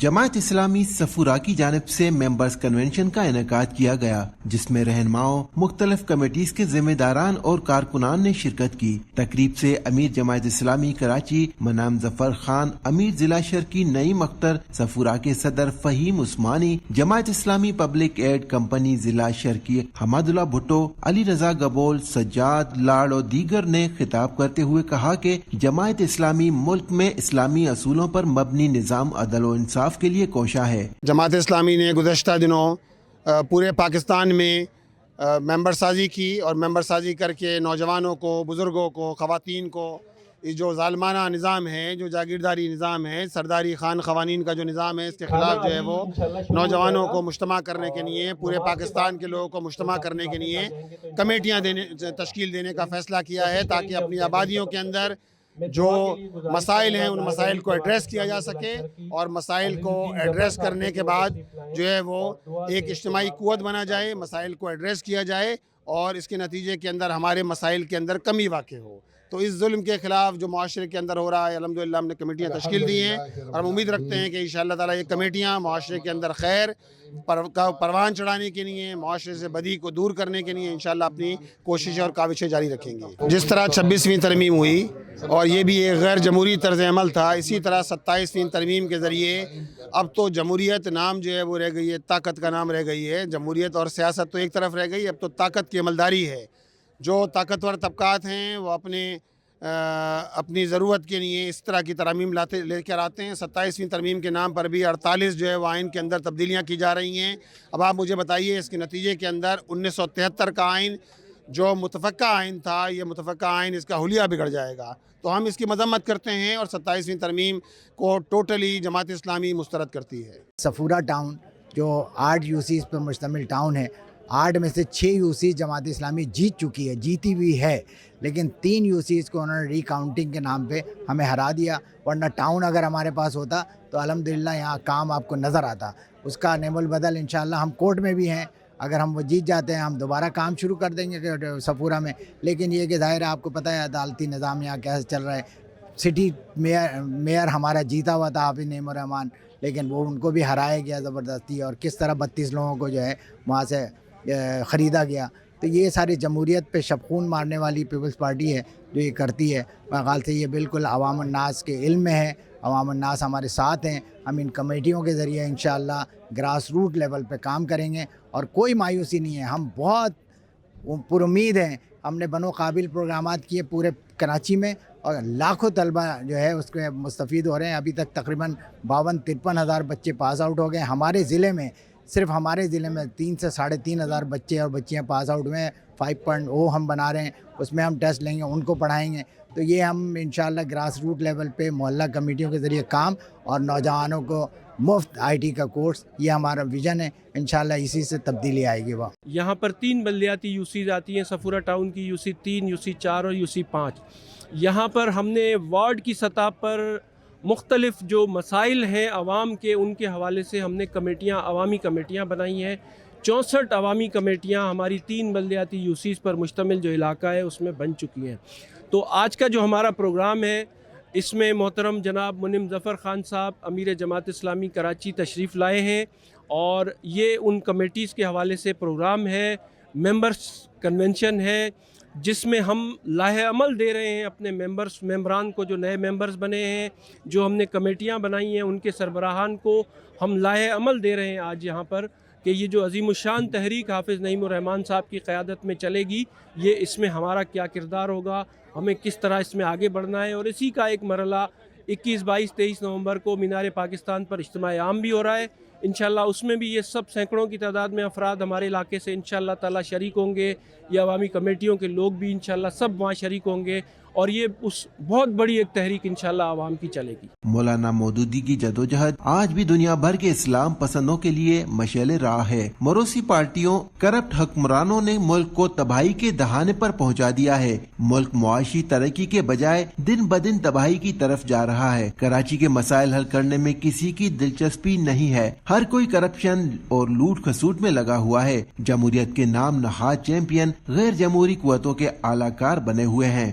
जमात इस्लामी सफूरा की जानिब से मेंबर्स कन्वेंशन का इनेकाद किया गया, जिसमें रहनुमाओं, मुख्तलिफ कमेटीज के जिम्मेदारान और कारकुनान ने शिरकत की। तकरीब से अमीर जमात इस्लामी कराची मनाम जफर खान, अमीर जिला शर्की नईम अख्तर, सफूरा के सदर फहीम उस्मानी, Jamaat Islami public add company जिला शर्की हमादुल्ला भुट्टो, अली रजा गबोल, सज्जाद लाड़ और दीगर ने खिताब करते हुए कहा कि जमात इस्लामी मुल्क में इस्लामी असूलों पर मबनी निज़ाम अदल और इंसाफ के लिए कोशा है। जमात इस्लामी ने गुज़श्ता दिनों पूरे पाकिस्तान में मेंबर साजी की और मेंबर साजी करके नौजवानों को, बुज़ुर्गों को, ख़वातीन को ये जो ज़ालिमाना निज़ाम है, जो जागीरदारी निज़ाम है, सरदारी खान ख़वानीन का जो निज़ाम है, इसके ख़िलाफ़ जो है वो नौजवानों को मुज्तमा करने के लिए, पूरे पाकिस्तान के लोगों को मुज्तमा करने के लिए कमेटियाँ तश्कील देने का फ़ैसला किया है, ताकि अपनी आबादियों के अंदर जो मसाइल हैं उन मसाइल को एड्रेस किया जा सके और मसाइल को एड्रेस करने के बाद जो है वो एक इज्तिमाई क़ुव्वत बना जाए, मसाइल को एड्रेस किया जाए और इसके नतीजे के अंदर हमारे मसाइल के अंदर कमी वाक़ हो। तो इस जुल्म के ख़िलाफ़ जो मुआशरे के अंदर हो रहा है, अल्हम्दुलिल्लाह हमने कमेटियाँ तश्कील दी हैं और हम उम्मीद रखते हैं कि इंशाअल्लाह ताला ये कमेटियाँ मुआशरे के अंदर खैर का परवान चढ़ाने के लिए, मुआशरे से बदी को दूर करने के लिए इंशाअल्लाह अपनी कोशिशें और काविशें जारी रखेंगे। जिस तरह 26वीं तरमीम हुई और ये भी एक गैर जमहूरी तर्ज़ अमल था, इसी तरह 27वीं तरमीम के ज़रिए अब तो जमहूरियत नाम जो है वो रह गई है, ताकत का नाम रह गई है। जमहूरियत और सियासत तो एक तरफ रह गई, अब तो ताकत की अमलदारी है। जो ताकतवर तबकात हैं वो अपनी ज़रूरत के लिए इस तरह की तरमीम लेकर आते हैं। 27वीं तरमीम के नाम पर भी 48 जो है वो आइन के अंदर तब्दीलियाँ की जा रही हैं। अब आप मुझे बताइए, इसके नतीजे के अंदर 1973 का आइन जो मुतफ़क्का आइन था, ये मुतफ़क्का आइन इसका हुलिया बिगड़ जाएगा। तो हम इसकी मज़म्मत करते हैं और 27वीं तरमीम को टोटली जमात इस्लामी मुस्तरद करती है। सफूरा टाउन जो 8 यूसीज़ पर मुश्तमिल टाउन है, 8 में से 6 यूसीज़ जमात इस्लामी जीत चुकी है, जीती भी है, लेकिन 3 यूसीज़ को उन्होंने रिकाउंटिंग के नाम पे हमें हरा दिया। वरना टाउन अगर हमारे पास होता तो अल्हम्दुलिल्लाह यहाँ काम आपको नज़र आता। उसका नेमुल बदल इंशाअल्लाह हम कोर्ट में भी हैं, अगर हम वो जीत जाते हैं हम दोबारा काम शुरू कर देंगे सफूरा में। लेकिन ये कि ज़ाहिर है आपको पता है अदालती निज़ाम यहाँ कैसे चल रहा है। सिटी मेयर हमारा जीता हुआ था हाफिज़ नईमुर रहमान, लेकिन वो उनको भी हराया गया ज़बरदस्ती और किस तरह 32 लोगों को जो है वहाँ से ख़रीदा गया। तो ये सारी जमहूरियत पे शबखून मारने वाली पीपल्स पार्टी है जो ये करती है। मेरे ख़्याल से ये बिल्कुल अवाम उन्नास के इल्म में है, अवाम उन्नास हमारे साथ हैं। हम इन कमेटियों के ज़रिए इंशाअल्लाह ग्रास रूट लेवल पे काम करेंगे और कोई मायूसी नहीं है। हम बहुत पुरुम्मीद हैं। हमने बनो काबिल प्रोग्रामात किए पूरे कराची में और लाखों तलबा जो है उसके मुस्तफ़ीद हो रहे हैं। अभी तक तकरीबन 52-53 हज़ार बच्चे पास आउट हो गए। हमारे ज़िले में, सिर्फ हमारे ज़िले में 3 से 3.5 हज़ार बच्चे और बच्चियाँ पास आउट हुए हैं। 5.0 हम बना रहे हैं, उसमें हम टेस्ट लेंगे, उनको पढ़ाएंगे। तो ये हम इंशाअल्लाह ग्रास रूट लेवल पे मोहल्ला कमेटियों के ज़रिए काम और नौजवानों को मुफ्त IT का कोर्स, ये हमारा विज़न है। इंशाअल्लाह इसी से तब्दीली आएगी। वह यहाँ पर 3 बल्दियाती यूसीज़ आती हैं, सफूरा टाउन की UC 3, UC 4 और UC 5। यहाँ पर हमने वार्ड की सतह पर मुख्तलिफ़ जो मसाइल हैं आवाम के, उनके हवाले से हमने कमेटियाँ, अवामी कमेटियाँ बनाई हैं। 64 अवामी कमेटियाँ हमारी 3 बल्दियाती यूसीज़ पर मुश्तमिल जो इलाका है उसमें बन चुकी हैं। तो आज का जो हमारा प्रोग्राम है इसमें मोहतरम जनाब मुनिम ज़फ़र ख़ान साहब अमीर जमात इस्लामी कराची तशरीफ़ लाए हैं और ये उन कमेटीज़ के हवाले से प्रोग्राम है। मेंबर्स कन्वेंशन है जिसमें हम लाहे अमल दे रहे हैं अपने मेंबरान को, जो नए मेंबर्स बने हैं, जो हमने कमेटियां बनाई हैं उनके सरबराहान को हम लाहे अमल दे रहे हैं आज यहाँ पर कि ये जो अज़ीमुश्शान तहरीक हाफिज़ नईमुर रहमान साहब की क़यादत में चलेगी, ये इसमें हमारा क्या किरदार होगा, हमें किस तरह इसमें आगे बढ़ना है। और इसी का एक मरहला 21, 22, 23 नवंबर को मीनार पाकिस्तान पर इज्तिमा आम भी हो रहा है। इंशाअल्लाह उसमें भी ये सब सैकड़ों की तादाद में अफराद हमारे इलाके से इंशाअल्लाह ताला शरीक होंगे। ये अवामी कमेटियों के लोग भी इंशाअल्लाह सब वहाँ शरीक होंगे और ये उस बहुत बड़ी एक तहरीक इंशाअल्लाह आवाम की चलेगी। मौलाना मौदूदी की जदोजहद आज भी दुनिया भर के इस्लाम पसंदों के लिए मशाले राह है। मरोसी पार्टियों, करप्ट हुक्मरानों ने मुल्क को तबाही के दहाने पर पहुंचा दिया है। मुल्क मुआशी तरक्की के बजाय दिन ब दिन तबाही की तरफ जा रहा है। कराची के मसाइल हल करने में किसी की दिलचस्पी नहीं है। हर कोई करप्शन और लूट खसूट में लगा हुआ है। जमहूरियत के नाम नहाद चैंपियन गैर जमहूरी कुव्वतों के आलाकार बने हुए हैं।